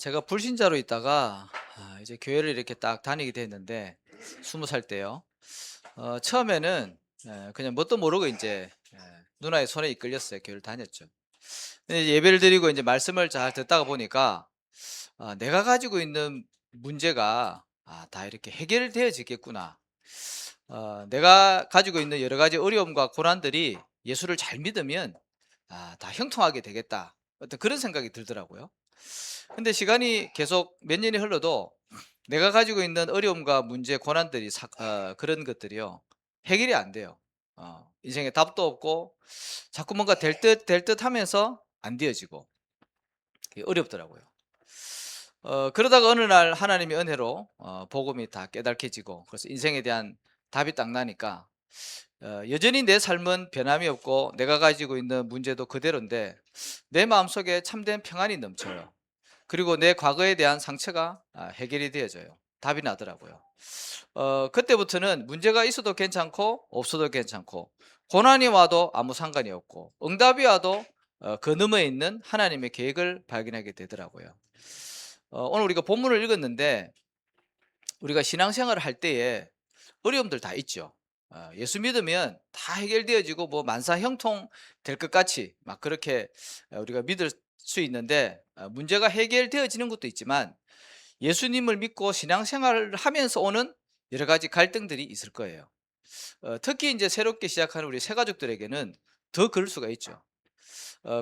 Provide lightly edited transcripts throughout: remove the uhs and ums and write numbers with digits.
제가 불신자로 있다가 이제 교회를 이렇게 딱 다니게 됐는데 20살 때요. 처음에는 그냥 뭣도 모르고 이제 누나의 손에 이끌렸어요. 교회를 다녔죠. 근데 이제 예배를 드리고 이제 말씀을 잘 듣다가 보니까 내가 가지고 있는 문제가 다 이렇게 해결되어지겠구나. 내가 가지고 있는 여러 가지 어려움과 고난들이 예수를 잘 믿으면 다 형통하게 되겠다. 어떤 그런 생각이 들더라고요. 근데 시간이 계속 몇 년이 흘러도 내가 가지고 있는 어려움과 문제, 고난들이 그런 것들이요. 해결이 안 돼요. 인생에 답도 없고 자꾸 뭔가 될 듯 하면서 안 되어지고 그게 어렵더라고요. 그러다가 어느 날 하나님의 은혜로 복음이 다 깨닫게지고 그래서 인생에 대한 답이 딱 나니까 여전히 내 삶은 변함이 없고 내가 가지고 있는 문제도 그대로인데 내 마음속에 참된 평안이 넘쳐요. 그리고 내 과거에 대한 상처가 해결이 되어져요. 답이 나더라고요. 그때부터는 문제가 있어도 괜찮고 없어도 괜찮고 고난이 와도 아무 상관이 없고 응답이 와도 그 너머에 있는 하나님의 계획을 발견하게 되더라고요. 오늘 우리가 본문을 읽었는데 우리가 신앙생활을 할 때에 어려움들 다 있죠. 예수 믿으면 다 해결되어지고 뭐 만사형통 될 것 같이 막 그렇게 우리가 믿을 수 있는데 문제가 해결되어지는 것도 있지만 예수님을 믿고 신앙생활을 하면서 오는 여러 가지 갈등들이 있을 거예요. 특히 이제 새롭게 시작하는 우리 새가족들에게는 더 그럴 수가 있죠.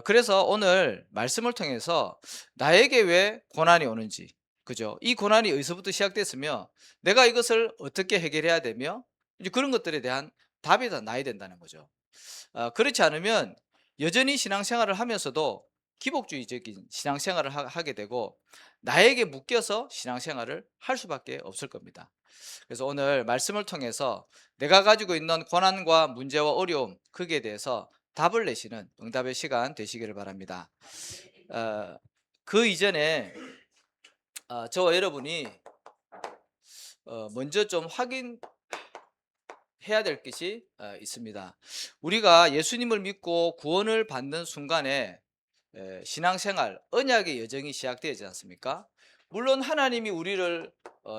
그래서 오늘 말씀을 통해서 나에게 왜 고난이 오는지, 그죠? 이 고난이 어디서부터 시작됐으며 내가 이것을 어떻게 해결해야 되며 이제 그런 것들에 대한 답이 다 나야 된다는 거죠. 그렇지 않으면 여전히 신앙생활을 하면서도 기복주의적인 신앙생활을 하게 되고 나에게 묶여서 신앙생활을 할 수밖에 없을 겁니다. 그래서 오늘 말씀을 통해서 내가 가지고 있는 고난과 문제와 어려움 거기에 대해서 답을 내시는 응답의 시간 되시기를 바랍니다. 어, 그 이전에 저와 여러분이 먼저 좀 확인해야 될 것이 있습니다. 우리가 예수님을 믿고 구원을 받는 순간에 신앙생활, 언약의 여정이 시작되지 않습니까? 물론 하나님이 우리를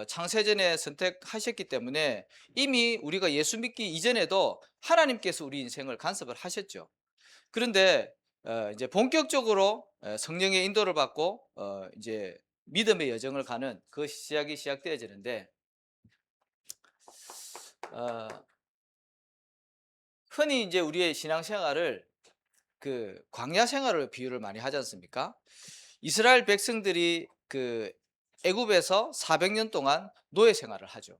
창세전에 선택하셨기 때문에 이미 우리가 예수 믿기 이전에도 하나님께서 우리 인생을 간섭을 하셨죠. 그런데 이제 본격적으로 성령의 인도를 받고 이제 믿음의 여정을 가는 그 시작이 시작되어지는데 어, 흔히 이제 우리의 신앙생활을 그 광야 생활을 비유를 많이 하지 않습니까? 이스라엘 백성들이 그 애굽에서 400년 동안 노예 생활을 하죠.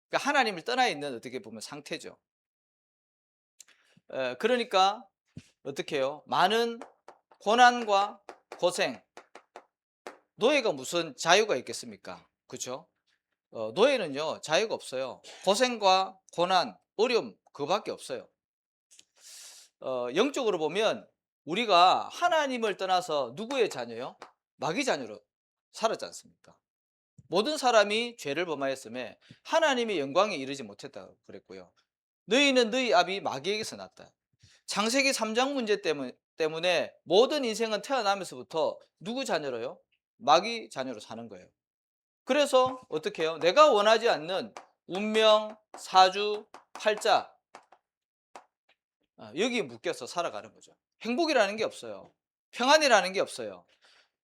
그러니까 하나님을 떠나 있는 어떻게 보면 상태죠. 그러니까 어떻게 해요? 많은 고난과 고생, 노예가 무슨 자유가 있겠습니까? 그렇죠? 노예는요 자유가 없어요. 고생과 고난, 어려움 그거밖에 없어요. 영적으로 보면 우리가 하나님을 떠나서 누구의 자녀요? 마귀 자녀로 살았지 않습니까? 모든 사람이 죄를 범하였음에 하나님의 영광에 이르지 못했다고 그랬고요. 너희는 너희 아비 마귀에게서 났다. 창세기 3장 문제 때문에 모든 인생은 태어나면서부터 누구 자녀로요? 마귀 자녀로 사는 거예요. 그래서 어떻게 해요? 내가 원하지 않는 운명, 사주, 팔자 여기에 묶여서 살아가는 거죠. 행복이라는 게 없어요. 평안이라는 게 없어요.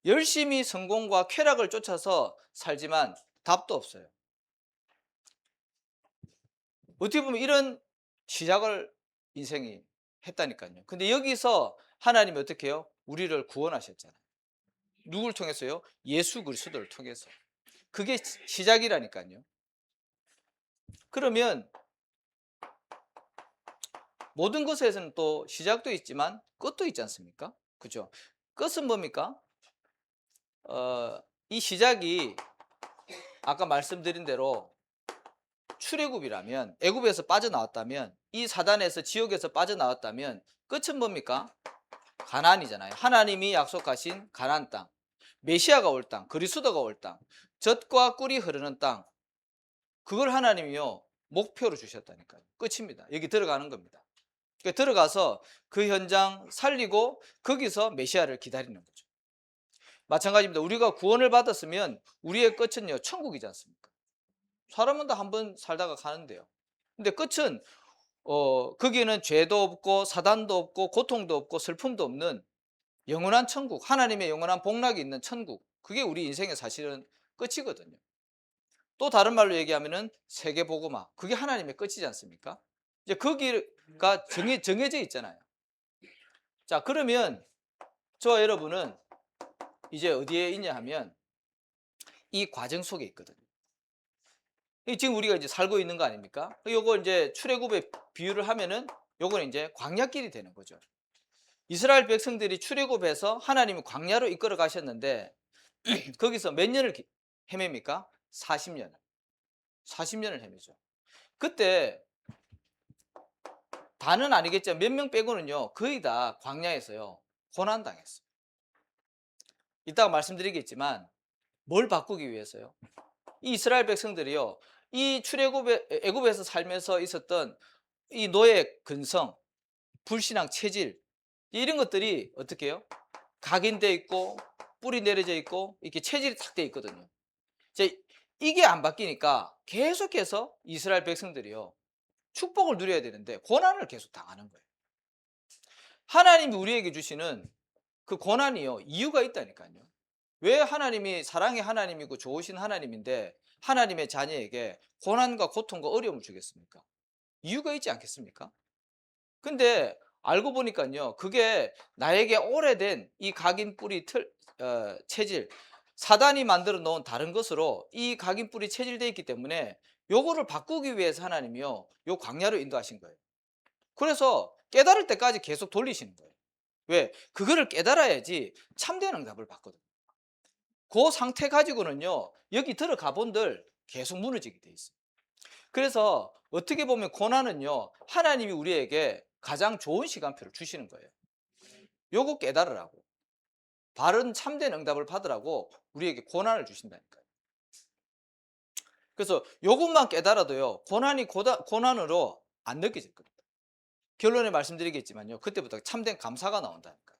열심히 성공과 쾌락을 쫓아서 살지만 답도 없어요. 어떻게 보면 이런 시작을 인생이 했다니까요. 근데 여기서 하나님이 어떻게 해요? 우리를 구원하셨잖아요. 누굴 통해서요? 예수 그리스도를 통해서. 그게 시작이라니까요. 그러면 모든 것에서는 또 시작도 있지만 끝도 있지 않습니까? 그죠? 끝은 뭡니까? 이 시작이 아까 말씀드린 대로 출애굽이라면 애굽에서 빠져나왔다면 이 사단에서 지옥에서 빠져나왔다면 끝은 뭡니까? 가나안이잖아요. 하나님이 약속하신 가나안 땅, 메시아가 올 땅, 그리스도가 올 땅, 젖과 꿀이 흐르는 땅. 그걸 하나님이요 목표로 주셨다니까요. 끝입니다. 여기 들어가는 겁니다. 그러니까 들어가서 그 현장 살리고 거기서 메시아를 기다리는 거죠. 마찬가지입니다. 우리가 구원을 받았으면 우리의 끝은요, 천국이지 않습니까? 사람은 다 한 번 살다가 가는데요. 근데 끝은 거기에는 죄도 없고 사단도 없고 고통도 없고 슬픔도 없는 영원한 천국, 하나님의 영원한 복락이 있는 천국. 그게 우리 인생의 사실은 끝이거든요. 또 다른 말로 얘기하면은 세계 복음화. 그게 하나님의 끝이지 않습니까? 이제 거기가 정해져 있잖아요. 자, 그러면 저와 여러분은 이제 어디에 있냐 하면 이 과정 속에 있거든요. 지금 우리가 이제 살고 있는 거 아닙니까? 요거 이제 출애굽의 비유를 하면은 요거는 이제 광야길이 되는 거죠. 이스라엘 백성들이 출애굽해서 하나님이 광야로 이끌어 가셨는데 거기서 몇 년을 헤맵니까? 40년을. 40년을 헤매죠. 그때 다는 아니겠지만 몇 명 빼고는요, 거의 다 광야에서요, 고난당했어요. 이따가 말씀드리겠지만 뭘 바꾸기 위해서요? 이 이스라엘 백성들이요, 이 애굽에서 살면서 있었던 이 노예 근성, 불신앙 체질, 이런 것들이 어떻게 해요? 각인돼 있고 뿌리 내려져 있고 이렇게 체질이 탁 돼 있거든요. 이제 이게 안 바뀌니까 계속해서 이스라엘 백성들이요, 축복을 누려야 되는데 고난을 계속 당하는 거예요. 하나님이 우리에게 주시는 그 고난이요, 이유가 있다니까요. 왜 하나님이 사랑의 하나님이고 좋으신 하나님인데 하나님의 자녀에게 고난과 고통과 어려움을 주겠습니까? 이유가 있지 않겠습니까? 근데 알고 보니까요, 그게 나에게 오래된 이 각인 뿌리 체질, 사단이 만들어 놓은 다른 것으로 이 각인 뿌리 체질되어 있기 때문에 요거를 바꾸기 위해서 하나님이요, 요 광야로 인도하신 거예요. 그래서 깨달을 때까지 계속 돌리시는 거예요. 왜? 그거를 깨달아야지 참된 응답을 받거든요. 그 상태 가지고는요, 여기 들어가 본들 계속 무너지게 돼 있어요. 그래서 어떻게 보면 고난은요, 하나님이 우리에게 가장 좋은 시간표를 주시는 거예요. 요거 깨달으라고, 바른 참된 응답을 받으라고 우리에게 고난을 주신다니까요. 그래서 요것만 깨달아도요, 고난으로 안 느껴질 겁니다. 결론에 말씀드리겠지만요, 그때부터 참된 감사가 나온다니까요.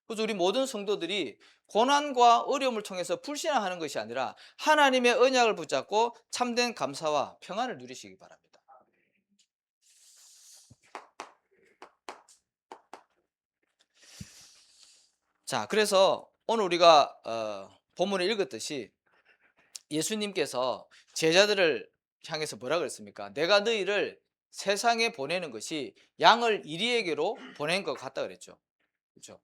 그래서 우리 모든 성도들이 고난과 어려움을 통해서 불신앙하는 것이 아니라 하나님의 언약을 붙잡고 참된 감사와 평안을 누리시기 바랍니다. 자, 그래서 오늘 우리가 본문을 읽었듯이 예수님께서 제자들을 향해서 뭐라 그랬습니까? 내가 너희를 세상에 보내는 것이 양을 이리에게로 보낸 것 같다 그랬죠. 그렇죠?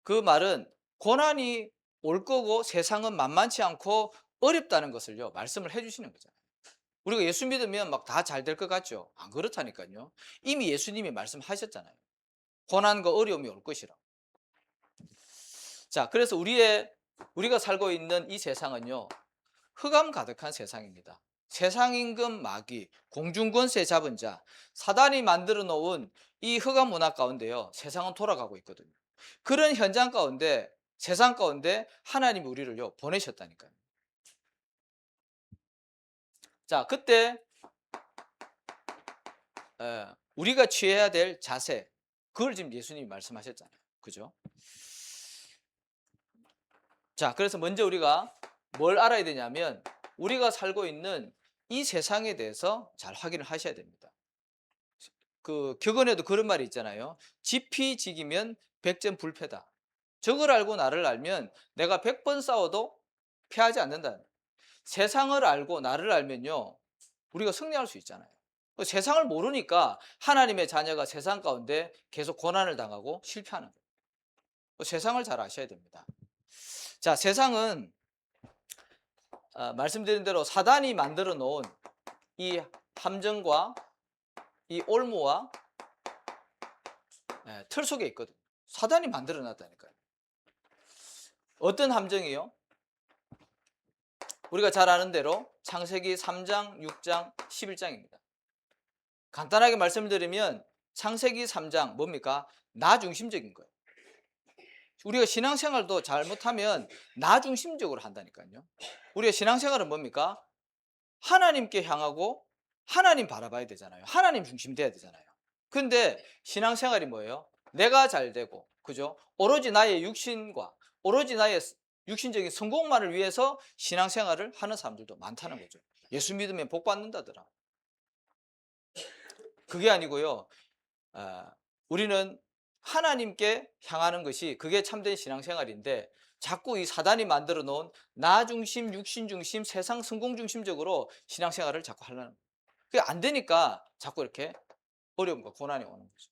그 말은 고난이 올 거고 세상은 만만치 않고 어렵다는 것을요, 말씀을 해주시는 거잖아요. 우리가 예수 믿으면 막 다 잘 될 것 같죠? 안 그렇다니까요. 이미 예수님이 말씀하셨잖아요. 고난과 어려움이 올 것이라고. 자, 그래서 우리가 살고 있는 이 세상은요, 흑암 가득한 세상입니다. 세상 임금 마귀, 공중권세 잡은 자, 사단이 만들어 놓은 이 흑암 문화 가운데요, 세상은 돌아가고 있거든요. 그런 현장 가운데, 세상 가운데 하나님이 우리를요, 보내셨다니까요. 자, 그때 우리가 취해야 될 자세, 그걸 지금 예수님이 말씀하셨잖아요. 그죠? 자, 그래서 먼저 우리가 뭘 알아야 되냐면 우리가 살고 있는 이 세상에 대해서 잘 확인을 하셔야 됩니다. 그 격언에도 그런 말이 있잖아요. 지피지기면 백전불패다. 적을 알고 나를 알면 내가 100번 싸워도 패하지 않는다. 세상을 알고 나를 알면요, 우리가 승리할 수 있잖아요. 세상을 모르니까 하나님의 자녀가 세상 가운데 계속 고난을 당하고 실패하는 거예요. 세상을 잘 아셔야 됩니다. 자, 세상은 말씀드린 대로 사단이 만들어 놓은 이 함정과 이 올무와 틀 속에 있거든요. 사단이 만들어 놨다니까요. 어떤 함정이요? 우리가 잘 아는 대로 창세기 3장, 6장, 11장입니다. 간단하게 말씀드리면 창세기 3장 뭡니까? 나 중심적인 거예요. 우리가 신앙생활도 잘못하면 나 중심적으로 한다니까요. 우리가 신앙생활은 뭡니까? 하나님께 향하고 하나님 바라봐야 되잖아요. 하나님 중심 돼야 되잖아요. 근데 신앙생활이 뭐예요? 내가 잘 되고, 그죠? 오로지 나의 육신과 오로지 나의 육신적인 성공만을 위해서 신앙생활을 하는 사람들도 많다는 거죠. 예수 믿으면 복 받는다더라. 그게 아니고요. 우리는 하나님께 향하는 것이 그게 참된 신앙생활인데 자꾸 이 사단이 만들어 놓은 나 중심, 육신 중심, 세상 성공 중심적으로 신앙생활을 자꾸 하려는 거예요. 그게 안 되니까 자꾸 이렇게 어려움과 고난이 오는 거죠.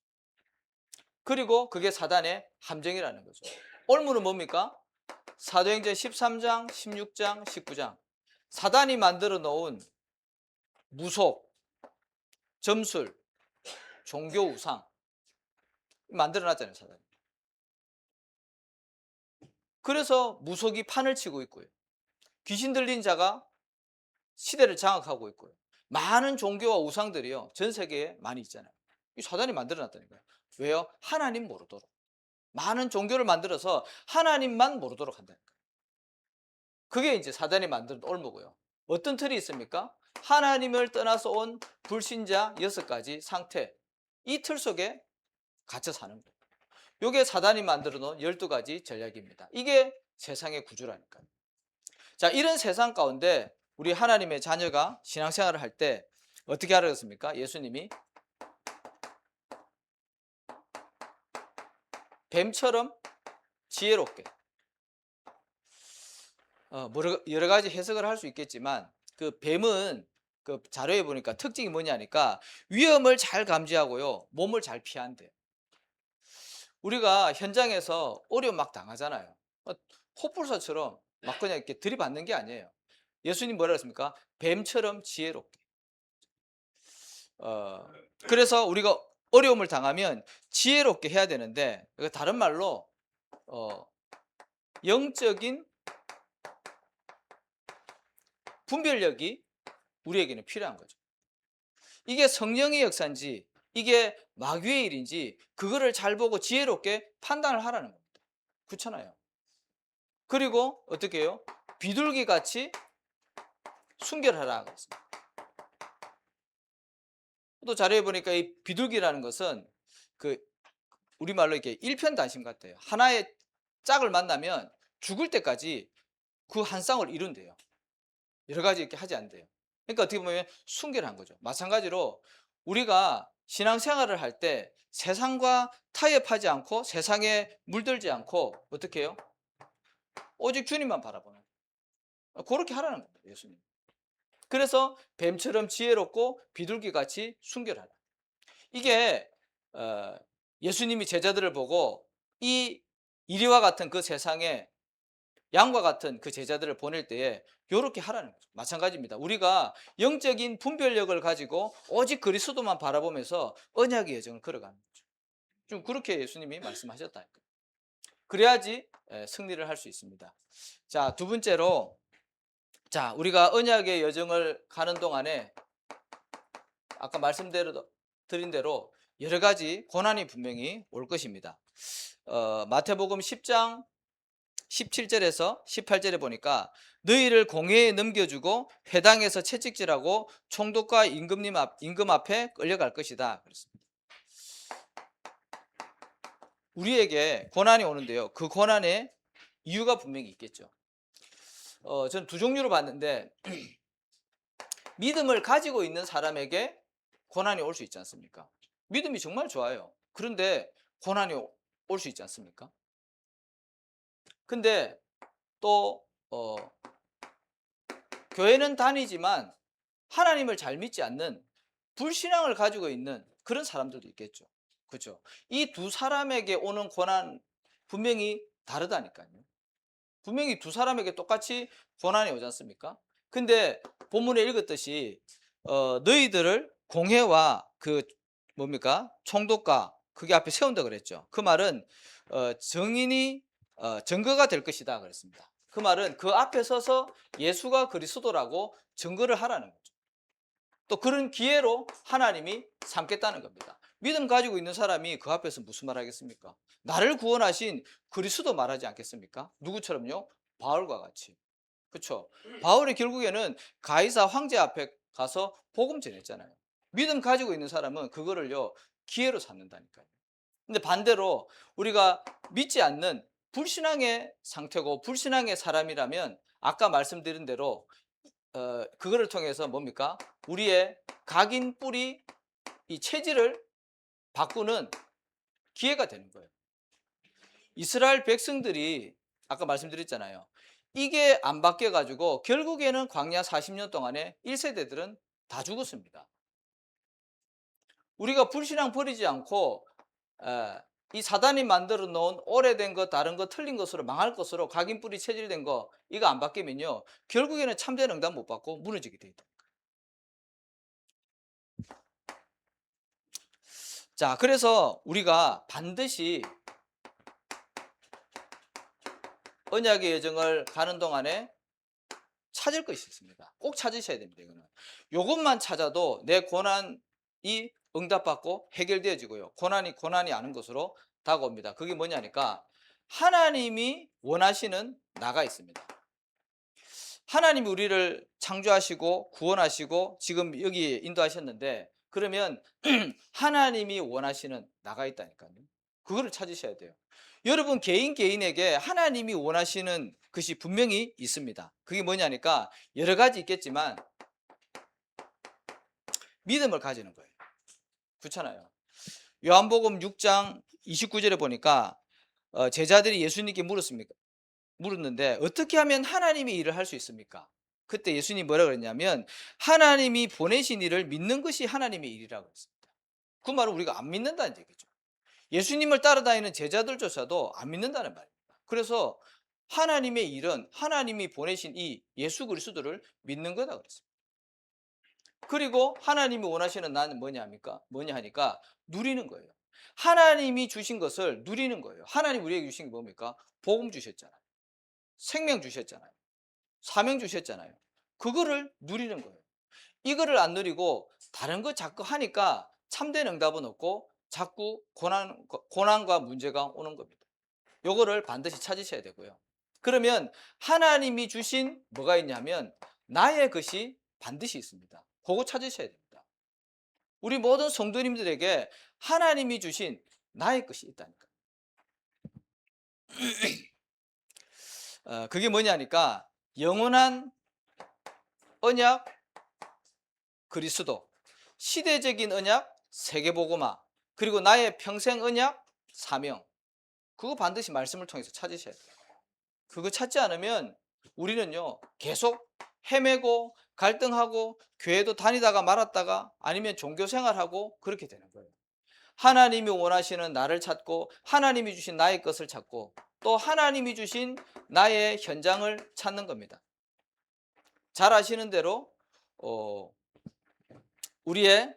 그리고 그게 사단의 함정이라는 거죠. 올무는 뭡니까? 사도행전 13장, 16장, 19장. 사단이 만들어 놓은 무속, 점술, 종교 우상 만들어 놨잖아요, 사단이. 그래서 무속이 판을 치고 있고요. 귀신 들린 자가 시대를 장악하고 있고요. 많은 종교와 우상들이요, 전 세계에 많이 있잖아요. 이 사단이 만들어 놨다니까요. 왜요? 하나님 모르도록. 많은 종교를 만들어서 하나님만 모르도록 한다니까요. 그게 이제 사단이 만든 올무고요. 어떤 틀이 있습니까? 하나님을 떠나서 온 불신자 6가지 상태. 이 틀 속에 갇혀 사는 거예요. 이게 사단이 만들어 놓은 12가지 전략입니다. 이게 세상의 구조라니까요. 자, 이런 세상 가운데 우리 하나님의 자녀가 신앙생활을 할 때 어떻게 하라겠습니까? 예수님이 뱀처럼 지혜롭게, 여러 가지 해석을 할 수 있겠지만 그 뱀은 그 자료에 보니까 특징이 뭐냐니까 위험을 잘 감지하고요, 몸을 잘 피한대요. 우리가 현장에서 어려움 막 당하잖아요. 호불사처럼 막 그냥 이렇게 들이받는 게 아니에요. 예수님 뭐라 그랬습니까? 뱀처럼 지혜롭게. 그래서 우리가 어려움을 당하면 지혜롭게 해야 되는데, 다른 말로 영적인 분별력이 우리에게는 필요한 거죠. 이게 성령의 역사인지 이게 마귀의 일인지 그거를 잘 보고 지혜롭게 판단을 하라는 겁니다. 그렇잖아요. 그리고 어떻게 해요? 비둘기같이 순결하라 그랬습니다. 또 자료에 보니까 이 비둘기라는 것은 그 우리말로 이렇게 일편단심 같아요. 하나의 짝을 만나면 죽을 때까지 그 한 쌍을 이룬대요. 여러 가지 이렇게 하지 않대요. 그러니까 어떻게 보면 순결한 거죠. 마찬가지로 우리가 신앙생활을 할 때 세상과 타협하지 않고 세상에 물들지 않고 어떻게 해요? 오직 주님만 바라보는, 그렇게 하라는 겁니다, 예수님. 그래서 뱀처럼 지혜롭고 비둘기같이 순결하라. 이게 예수님이 제자들을 보고 이 이리와 같은 그 세상에 양과 같은 그 제자들을 보낼 때에 이렇게 하라는 거죠. 마찬가지입니다. 우리가 영적인 분별력을 가지고 오직 그리스도만 바라보면서 언약의 여정을 걸어가는 거죠. 좀 그렇게 예수님이 말씀하셨다니까요. 그래야지 승리를 할 수 있습니다. 자, 두 번째로, 자, 우리가 언약의 여정을 가는 동안에 아까 말씀드린 대로 여러 가지 고난이 분명히 올 것입니다. 마태복음 10장 17절에서 18절에 보니까 너희를 공회에 넘겨주고 회당에서 채찍질하고 총독과 임금 앞에 끌려갈 것이다 그랬습니다. 우리에게 고난이 오는데요, 그 고난의 이유가 분명히 있겠죠. 저는 두 종류로 봤는데 믿음을 가지고 있는 사람에게 고난이 올 수 있지 않습니까? 믿음이 정말 좋아요. 그런데 고난이 올 수 있지 않습니까? 근데 또 교회는 다니지만 하나님을 잘 믿지 않는 불신앙을 가지고 있는 그런 사람들도 있겠죠. 그렇죠? 이 두 사람에게 오는 고난 분명히 다르다니까요. 분명히 두 사람에게 똑같이 고난이 오지 않습니까? 근데 본문에 읽었듯이 너희들을 공회와 그 뭡니까? 총독과 그게 앞에 세운다 그랬죠. 그 말은 정인이 증거가 될 것이다 그랬습니다. 그 말은 그 앞에 서서 예수가 그리스도라고 증거를 하라는 거죠. 또 그런 기회로 하나님이 삼겠다는 겁니다. 믿음 가지고 있는 사람이 그 앞에서 무슨 말 하겠습니까? 나를 구원하신 그리스도 말하지 않겠습니까? 누구처럼요? 바울과 같이. 그렇죠? 바울이 결국에는 가이사 황제 앞에 가서 복음 전했잖아요. 믿음 가지고 있는 사람은 그거를요 기회로 삼는다니까요. 근데 반대로 우리가 믿지 않는 불신앙의 상태고 불신앙의 사람이라면 아까 말씀드린 대로 그거를 통해서 뭡니까? 우리의 각인 뿌리 이 체질을 바꾸는 기회가 되는 거예요. 이스라엘 백성들이 아까 말씀드렸잖아요. 이게 안 바뀌어 가지고 결국에는 광야 40년 동안에 1세대들은 다 죽었습니다. 우리가 불신앙 버리지 않고 이 사단이 만들어 놓은 오래된 것, 다른 것, 틀린 것으로 망할 것으로 각인 뿌리 체질된 거 이거 안 바뀌면요 결국에는 참된 응답 못 받고 무너지게 돼 있다. 자, 그래서 우리가 반드시 언약의 여정을 가는 동안에 찾을 것이 있습니다. 꼭 찾으셔야 됩니다. 이거는 요것만 찾아도 내 고난이 응답받고 해결되어지고요. 고난이 아는 것으로 다가옵니다. 그게 뭐냐니까 하나님이 원하시는 나가 있습니다. 하나님이 우리를 창조하시고 구원하시고 지금 여기 인도하셨는데 그러면 하나님이 원하시는 나가 있다니까요. 그거를 찾으셔야 돼요. 여러분 개인에게 하나님이 원하시는 것이 분명히 있습니다. 그게 뭐냐니까 여러 가지 있겠지만 믿음을 가지는 거예요. 그렇잖아요. 요한복음 6장 29절에 보니까 제자들이 예수님께 물었는데 어떻게 하면 하나님이 일을 할 수 있습니까? 그때 예수님이 뭐라 그랬냐면 하나님이 보내신 일을 믿는 것이 하나님의 일이라고 했습니다. 그 말은 우리가 안 믿는다는 얘기죠. 예수님을 따라다니는 제자들조차도 안 믿는다는 말입니다. 그래서 하나님의 일은 하나님이 보내신 이 예수 그리스도를 믿는 거다 그랬습니다. 그리고 하나님이 원하시는 나는 뭐냐 하니까 누리는 거예요. 하나님이 주신 것을 누리는 거예요. 하나님 우리에게 주신 게 뭡니까? 복음 주셨잖아요. 생명 주셨잖아요. 사명 주셨잖아요. 그거를 누리는 거예요. 이거를 안 누리고 다른 거 자꾸 하니까 참된 응답은 없고 자꾸 고난과 문제가 오는 겁니다. 요거를 반드시 찾으셔야 되고요. 그러면 하나님이 주신 뭐가 있냐면 나의 것이 반드시 있습니다. 그거 찾으셔야 됩니다. 우리 모든 성도님들에게 하나님이 주신 나의 것이 있다니까. 그게 뭐냐니까 영원한 언약 그리스도, 시대적인 언약 세계복음화, 그리고 나의 평생 언약 사명. 그거 반드시 말씀을 통해서 찾으셔야 돼요. 그거 찾지 않으면 우리는요 계속 헤매고 갈등하고 교회도 다니다가 말았다가 아니면 종교 생활하고 그렇게 되는 거예요. 하나님이 원하시는 나를 찾고 하나님이 주신 나의 것을 찾고 또 하나님이 주신 나의 현장을 찾는 겁니다. 잘 아시는 대로 우리의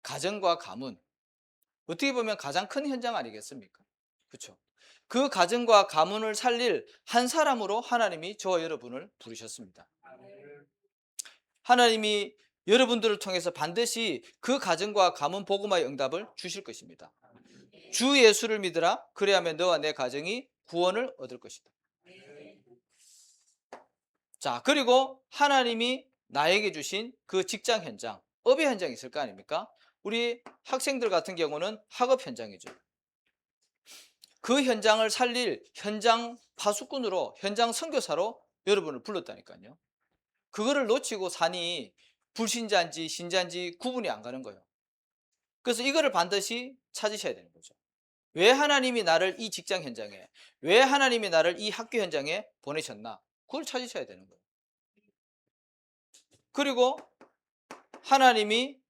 가정과 가문 어떻게 보면 가장 큰 현장 아니겠습니까? 그렇죠? 그 가정과 가문을 살릴 한 사람으로 하나님이 저와 여러분을 부르셨습니다. 하나님이 여러분들을 통해서 반드시 그 가정과 가문 복음화의 응답을 주실 것입니다. 주 예수를 믿으라. 그래야만 너와 내 가정이 구원을 얻을 것이다. 자, 그리고 하나님이 나에게 주신 그 직장 현장, 업의 현장이 있을 거 아닙니까? 우리 학생들 같은 경우는 학업 현장이죠. 그 현장을 살릴 현장 파수꾼으로, 현장 선교사로 여러분을 불렀다니까요. 그거를 놓치고 사니 불신자인지 신자인지 구분이 안 가는 거예요. 그래서 이거를 반드시 찾으셔야 되는 거죠. 왜 하나님이 나를 이 직장 현장에, 왜 하나님이 나를 이 학교 현장에 보내셨나? 그걸 찾으셔야 되는 거예요. 그리고 하나님이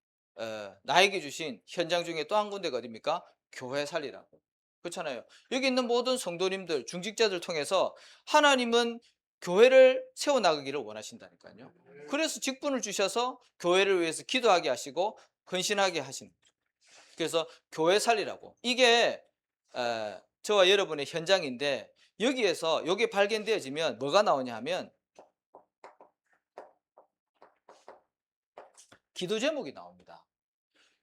나에게 주신 현장 중에 또 한 군데가 어디입니까? 교회 살리라고. 그렇잖아요. 여기 있는 모든 성도님들, 중직자들 통해서 하나님은 교회를 세워나가기를 원하신다니까요. 그래서 직분을 주셔서 교회를 위해서 기도하게 하시고 헌신하게 하시는 거죠. 그래서 교회 살리라고. 이게 저와 여러분의 현장인데 여기에서 이게 발견되어지면 뭐가 나오냐 하면 기도 제목이 나옵니다.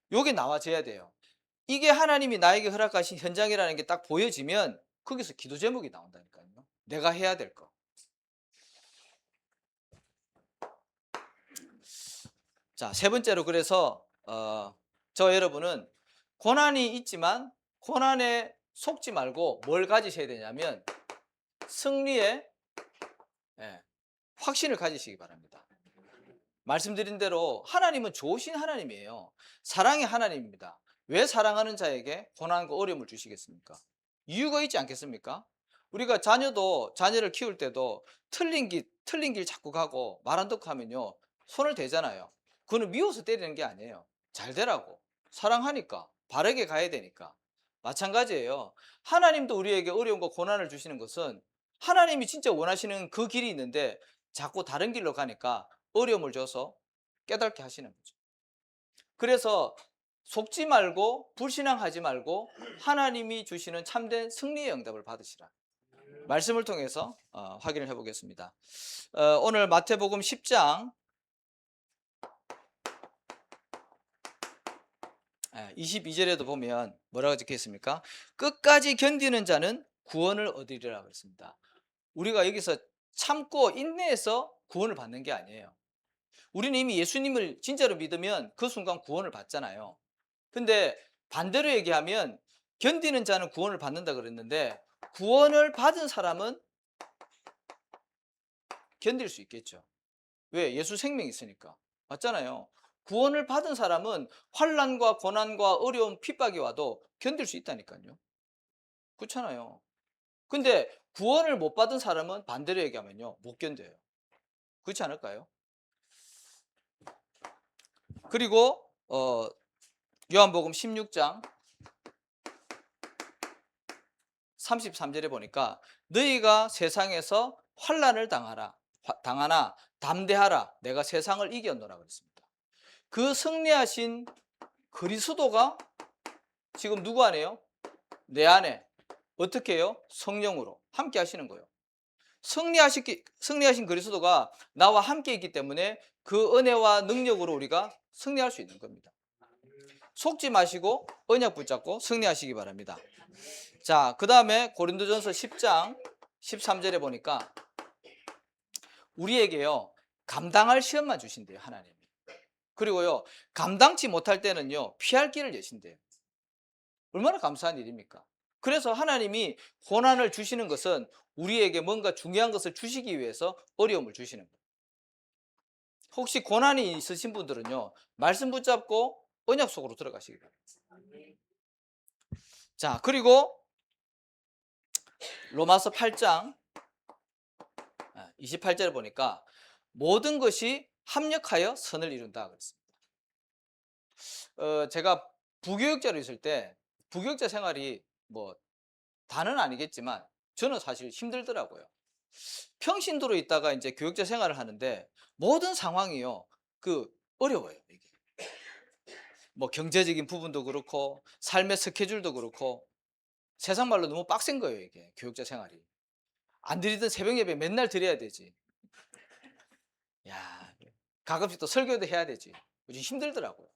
이게 나와져야 돼요. 이게 하나님이 나에게 허락하신 현장이라는 게 딱 보여지면 거기서 기도 제목이 나온다니까요. 내가 해야 될 거. 자, 세 번째로 그래서 저와 여러분은 고난이 있지만 고난의 속지 말고 뭘 가지셔야 되냐면 승리의 확신을 가지시기 바랍니다. 말씀드린 대로 하나님은 좋으신 하나님이에요. 사랑의 하나님입니다. 왜 사랑하는 자에게 고난과 어려움을 주시겠습니까? 이유가 있지 않겠습니까? 우리가 자녀를 키울 때도 틀린 길 자꾸 가고 말 안 듣고 하면요, 손을 대잖아요. 그거는 미워서 때리는 게 아니에요. 잘 되라고. 사랑하니까. 바르게 가야 되니까. 마찬가지예요. 하나님도 우리에게 어려움과 고난을 주시는 것은 하나님이 진짜 원하시는 그 길이 있는데 자꾸 다른 길로 가니까 어려움을 줘서 깨닫게 하시는 거죠. 그래서 속지 말고 불신앙하지 말고 하나님이 주시는 참된 승리의 응답을 받으시라. 말씀을 통해서 확인을 해보겠습니다. 오늘 마태복음 10장 22절에도 보면 뭐라고 적혀 있습니까? 끝까지 견디는 자는 구원을 얻으리라 그랬습니다. 우리가 여기서 참고 인내해서 구원을 받는 게 아니에요. 우리는 이미 예수님을 진짜로 믿으면 그 순간 구원을 받잖아요. 근데 반대로 얘기하면 견디는 자는 구원을 받는다 그랬는데 구원을 받은 사람은 견딜 수 있겠죠. 왜? 예수 생명이 있으니까. 맞잖아요. 구원을 받은 사람은 환난과 고난과 어려움, 핍박이 와도 견딜 수 있다니까요. 그렇잖아요. 근데 구원을 못 받은 사람은 반대로 얘기하면요, 못 견뎌요. 그렇지 않을까요? 그리고 요한복음 16장 33절에 보니까 너희가 세상에서 환난을 당하나 담대하라, 내가 세상을 이겼노라 그랬습니다. 그 승리하신 그리스도가 지금 누구 안에요? 내 안에 어떻게 해요? 성령으로 함께 하시는 거예요. 승리하신 그리스도가 나와 함께 있기 때문에 그 은혜와 능력으로 우리가 승리할 수 있는 겁니다. 속지 마시고 언약 붙잡고 승리하시기 바랍니다. 자, 그 다음에 고린도전서 10장 13절에 보니까 우리에게요, 감당할 시험만 주신대요, 하나님이. 그리고요, 감당치 못할 때는요, 피할 길을 여신대요. 얼마나 감사한 일입니까? 그래서 하나님이 고난을 주시는 것은 우리에게 뭔가 중요한 것을 주시기 위해서 어려움을 주시는 거예요. 혹시 고난이 있으신 분들은요, 말씀 붙잡고 언약 속으로 들어가시기 바랍니다. 자, 그리고 로마서 8장 28절에 보니까 모든 것이 합력하여 선을 이룬다 그랬습니다. 제가 부교육자로 있을 때 부교육자 생활이 뭐 다는 아니겠지만 저는 사실 힘들더라고요. 평신도로 있다가 이제 교육자 생활을 하는데 모든 상황이요, 어려워요. 이게 뭐 경제적인 부분도 그렇고 삶의 스케줄도 그렇고 세상 말로 너무 빡센 거예요. 이게 교육자 생활이. 안 드리던 새벽 예배 맨날 드려야 되지. 야, 가끔씩 또 설교도 해야 되지. 요즘 힘들더라고요.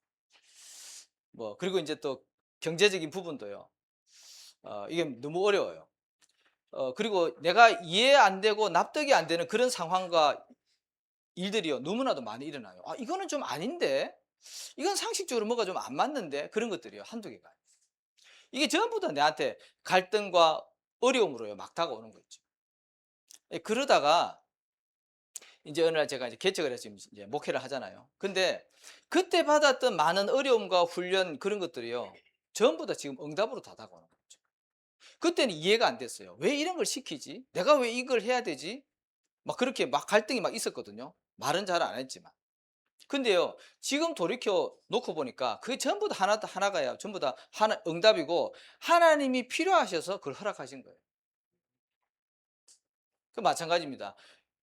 뭐 그리고 이제 또 경제적인 부분도요. 이게 너무 어려워요. 그리고 내가 이해 안 되고 납득이 안 되는 그런 상황과 일들이요, 너무나도 많이 일어나요. 이거는 좀 아닌데, 이건 상식적으로 뭐가 좀 안 맞는데, 그런 것들이요, 한두 개가 아니에요. 이게 전부 다 내한테 갈등과 어려움으로요, 막 다가오는 거 있죠. 그러다가 이제 어느 날 제가 이제 개척을 해서 이제 목회를 하잖아요. 근데 그때 받았던 많은 어려움과 훈련, 그런 것들이요, 전부 다 지금 응답으로 다 다가오는 거죠. 그때는 이해가 안 됐어요. 왜 이런 걸 시키지? 내가 왜 이걸 해야 되지? 막 그렇게 막 갈등이 막 있었거든요. 말은 잘 안 했지만. 근데요, 지금 돌이켜 놓고 보니까 그게 전부 다 하나가야 전부 다 응답이고 하나님이 필요하셔서 그걸 허락하신 거예요. 마찬가지입니다.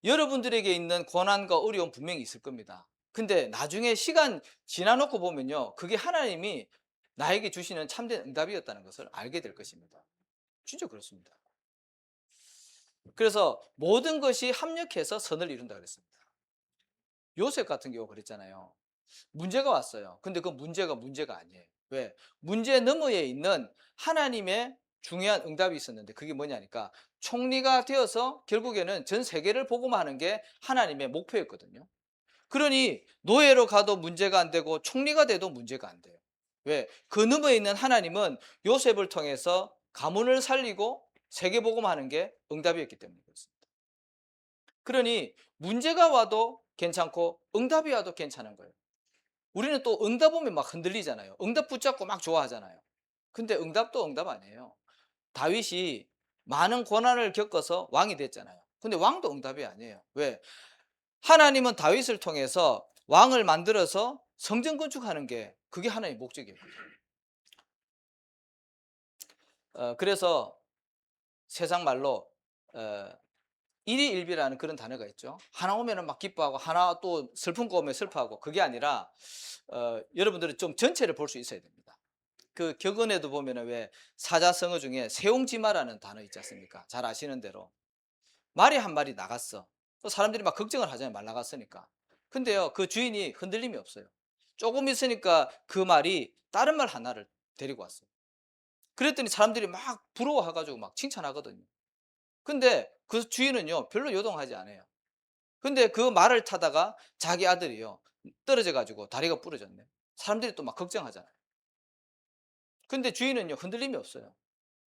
여러분들에게 있는 고난과 어려움 분명히 있을 겁니다. 근데 나중에 시간 지나놓고 보면요, 그게 하나님이 나에게 주시는 참된 응답이었다는 것을 알게 될 것입니다. 진짜 그렇습니다. 그래서 모든 것이 합력해서 선을 이룬다 그랬습니다. 요셉 같은 경우 그랬잖아요. 문제가 왔어요. 근데 그 문제가 아니에요. 왜? 문제 너머에 있는 하나님의 중요한 응답이 있었는데 그게 뭐냐니까 총리가 되어서 결국에는 전 세계를 복음하는 게 하나님의 목표였거든요. 그러니 노예로 가도 문제가 안 되고 총리가 돼도 문제가 안 돼요. 왜? 그 너머에 있는 하나님은 요셉을 통해서 가문을 살리고 세계복음하는 게 응답이었기 때문에 그렇습니다. 그러니 문제가 와도 괜찮고 응답이 와도 괜찮은 거예요. 우리는 또 응답 오면 막 흔들리잖아요. 응답 붙잡고 막 좋아하잖아요. 근데 응답도 응답 아니에요. 다윗이 많은 고난을 겪어서 왕이 됐잖아요. 근데 왕도 응답이 아니에요. 왜? 하나님은 다윗을 통해서 왕을 만들어서 성전 건축하는 게 그게 하나님의 목적이었거든요. 그래서 세상 말로 일희일비라는 그런 단어가 있죠. 하나 오면은 막 기뻐하고 하나 또 슬픈 거 오면 슬퍼하고 그게 아니라 여러분들은 좀 전체를 볼 수 있어야 됩니다. 그 격언에도 보면은 왜 사자성어 중에 세옹지마라는 단어 있지 않습니까? 잘 아시는 대로 말이 한 마리 나갔어. 또 사람들이 막 걱정을 하잖아요. 말 나갔으니까. 근데요, 그 주인이 흔들림이 없어요. 조금 있으니까 그 말이 다른 말 하나를 데리고 왔어요. 그랬더니 사람들이 막 부러워해가지고 막 칭찬하거든요. 근데 그 주인은요, 별로 요동하지 않아요. 근데 그 말을 타다가 자기 아들이요, 떨어져가지고 다리가 부러졌네. 사람들이 또 막 걱정하잖아요. 근데 주인은요, 흔들림이 없어요.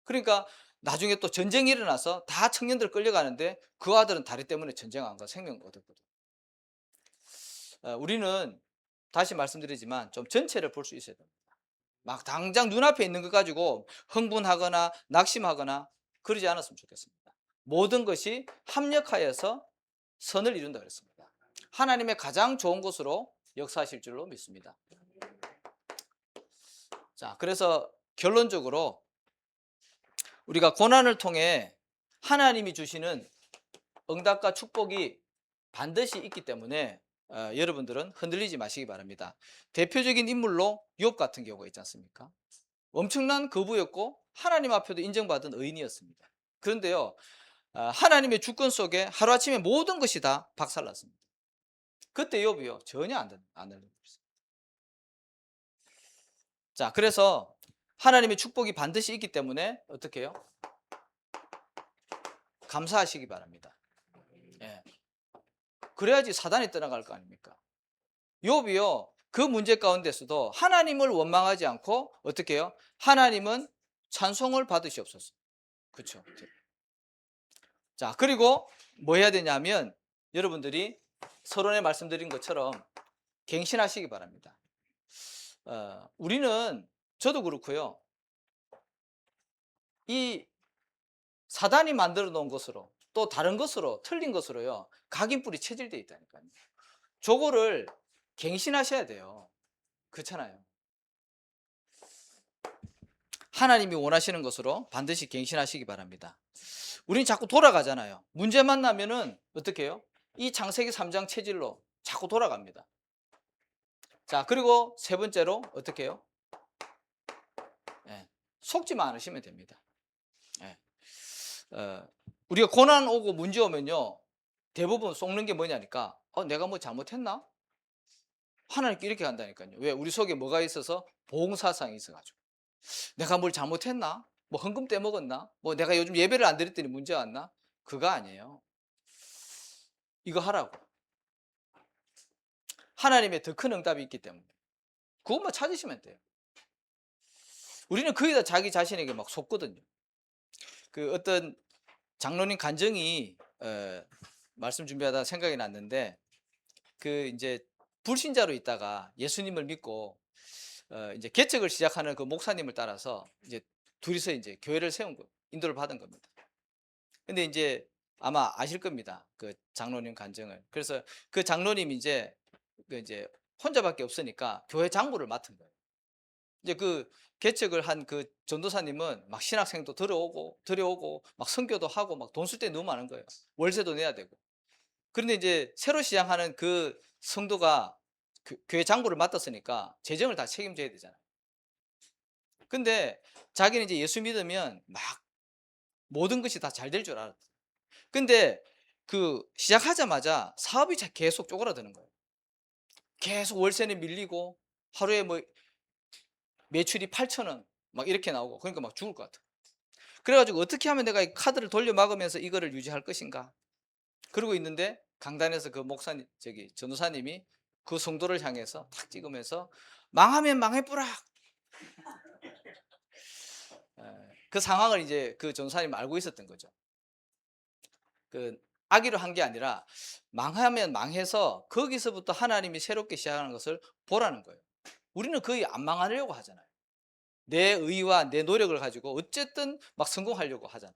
그러니까 나중에 또 전쟁이 일어나서 다 청년들 끌려가는데 그 아들은 다리 때문에 전쟁 안 가 생명 얻었거든. 우리는 다시 말씀드리지만 좀 전체를 볼 수 있어야 됩니다. 막 당장 눈앞에 있는 것 가지고 흥분하거나 낙심하거나 그러지 않았으면 좋겠습니다. 모든 것이 합력하여서 선을 이룬다 그랬습니다. 하나님의 가장 좋은 것으로 역사하실 줄로 믿습니다. 자, 그래서 결론적으로 우리가 고난을 통해 하나님이 주시는 응답과 축복이 반드시 있기 때문에 여러분들은 흔들리지 마시기 바랍니다. 대표적인 인물로 욥 같은 경우가 있지 않습니까? 엄청난 거부였고 하나님 앞에도 인정받은 의인이었습니다. 그런데요, 하나님의 주권 속에 하루아침에 모든 것이 다 박살났습니다. 그때 욥이요, 전혀 안 들렸습니다. 자, 그래서 하나님의 축복이 반드시 있기 때문에 어떻게 해요? 감사하시기 바랍니다. 예. 그래야지 사단이 떠나갈 거 아닙니까? 욥이요, 그 문제 가운데서도 하나님을 원망하지 않고 어떻게 해요? 하나님은 찬송을 받으시옵소서. 그렇죠. 자, 그리고 뭐 해야 되냐면 여러분들이 서론에 말씀드린 것처럼 갱신하시기 바랍니다. 우리는 저도 그렇고요. 이 사단이 만들어 놓은 것으로 또 다른 것으로 틀린 것으로요, 각인뿔이 체질되어 있다니까요. 저거를 갱신하셔야 돼요. 그렇잖아요. 하나님이 원하시는 것으로 반드시 갱신하시기 바랍니다. 우린 자꾸 돌아가잖아요. 문제 만나면은 어떻게 해요? 이 창세기 3장 체질로 자꾸 돌아갑니다. 자, 그리고 세 번째로 어떻게 해요? 예, 속지만 않으시면 됩니다. 예. 우리가 고난 오고 문제 오면요, 대부분 속는 게 뭐냐니까, 내가 뭐 잘못했나? 하나님께 이렇게 간다니까요. 왜? 우리 속에 뭐가 있어서? 봉사상이 있어가지고. 내가 뭘 잘못했나? 뭐 헌금 떼먹었나? 뭐 내가 요즘 예배를 안 드렸더니 문제 왔나? 그거 아니에요. 이거 하라고. 하나님의 더 큰 응답이 있기 때문에. 그것만 찾으시면 돼요. 우리는 거의 다 자기 자신에게 막 속거든요. 그 어떤 장로님 간증이 말씀 준비하다 생각이 났는데, 그 이제 불신자로 있다가 예수님을 믿고 이제 개척을 시작하는 그 목사님을 따라서 이제 둘이서 이제 교회를 세운 거, 인도를 받은 겁니다. 근데 이제 아마 아실 겁니다. 그 장로님 간증을. 그래서 그 장로님이 이제 그 이제 혼자밖에 없으니까 교회 장부를 맡은 거예요. 이제 그 개척을 한 그 전도사님은 막 신학생도 들여오고 막 선교도 하고 막 돈 쓸 때 너무 많은 거예요. 월세도 내야 되고. 그런데 이제 새로 시작하는 그 성도가 교회 장부를 맡았으니까 재정을 다 책임져야 되잖아요. 근데 자기는 이제 예수 믿으면 막 모든 것이 다 잘 될 줄 알았대. 근데 그 시작하자마자 사업이 계속 쪼그라드는 거예요. 계속 월세는 밀리고 하루에 뭐 매출이 8,000원 막 이렇게 나오고, 그러니까 막 죽을 것 같아. 그래가지고 어떻게 하면 내가 이 카드를 돌려 막으면서 이거를 유지할 것인가? 그러고 있는데 강단에서 그 목사님, 전도사님이 그 성도를 향해서 탁 찍으면서 망하면 망해보라. 그 상황을 이제 그 전사님 알고 있었던 거죠. 그 악의로 한 게 아니라 망하면 망해서 거기서부터 하나님이 새롭게 시작하는 것을 보라는 거예요. 우리는 거의 안 망하려고 하잖아요. 내 의와 내 노력을 가지고 어쨌든 막 성공하려고 하잖아요.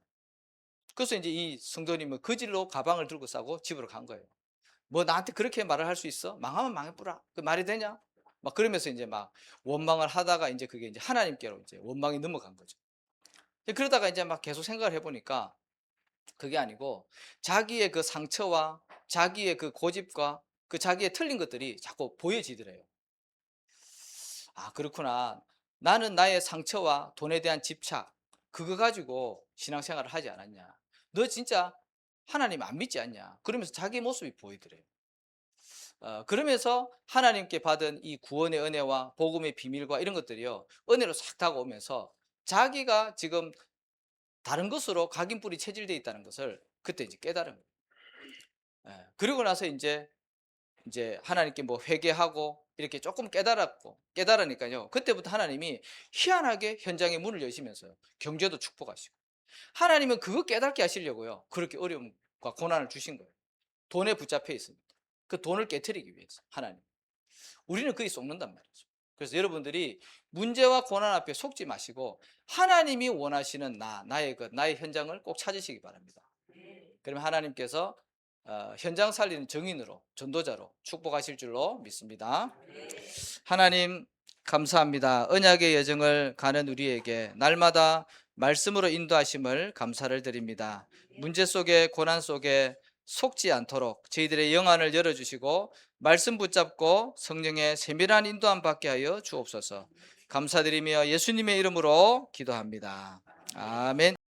그래서 이제 이 성도님은 그 질로 가방을 들고 싸고 집으로 간 거예요. 뭐 나한테 그렇게 말을 할 수 있어? 망하면 망해보라. 그 말이 되냐? 막 그러면서 이제 막 원망을 하다가 이제 그게 이제 하나님께로 이제 원망이 넘어간 거죠. 그러다가 이제 막 계속 생각을 해보니까 그게 아니고 자기의 그 상처와 자기의 그 고집과 그 자기의 틀린 것들이 자꾸 보여지더래요. 아, 그렇구나. 나는 나의 상처와 돈에 대한 집착, 그거 가지고 신앙생활을 하지 않았냐. 너 진짜 하나님 안 믿지 않냐. 그러면서 자기 모습이 보이더래요. 그러면서 하나님께 받은 이 구원의 은혜와 복음의 비밀과 이런 것들이요, 은혜로 싹 다가오면서 자기가 지금 다른 것으로 각인뿔이 체질되어 있다는 것을 그때 이제 깨달은 거예요. 그리고 나서 이제 하나님께 뭐 회개하고 이렇게 조금 깨달으니까요. 그때부터 하나님이 희한하게 현장의 문을 여시면서요. 경제도 축복하시고. 하나님은 그거 깨닫게 하시려고요. 그렇게 어려움과 고난을 주신 거예요. 돈에 붙잡혀 있습니다. 그 돈을 깨트리기 위해서 하나님. 우리는 거기 속는단 말이죠. 그래서 여러분들이 문제와 고난 앞에 속지 마시고 하나님이 원하시는 나의 것, 나의 현장을 꼭 찾으시기 바랍니다. 그러면 하나님께서 현장 살리는 증인으로, 전도자로 축복하실 줄로 믿습니다. 하나님 감사합니다. 언약의 여정을 가는 우리에게 날마다 말씀으로 인도하심을 감사를 드립니다. 문제 속에 고난 속에 속지 않도록 저희들의 영안을 열어주시고 말씀 붙잡고 성령의 세밀한 인도함 받게 하여 주옵소서. 감사드리며 예수님의 이름으로 기도합니다. 아멘.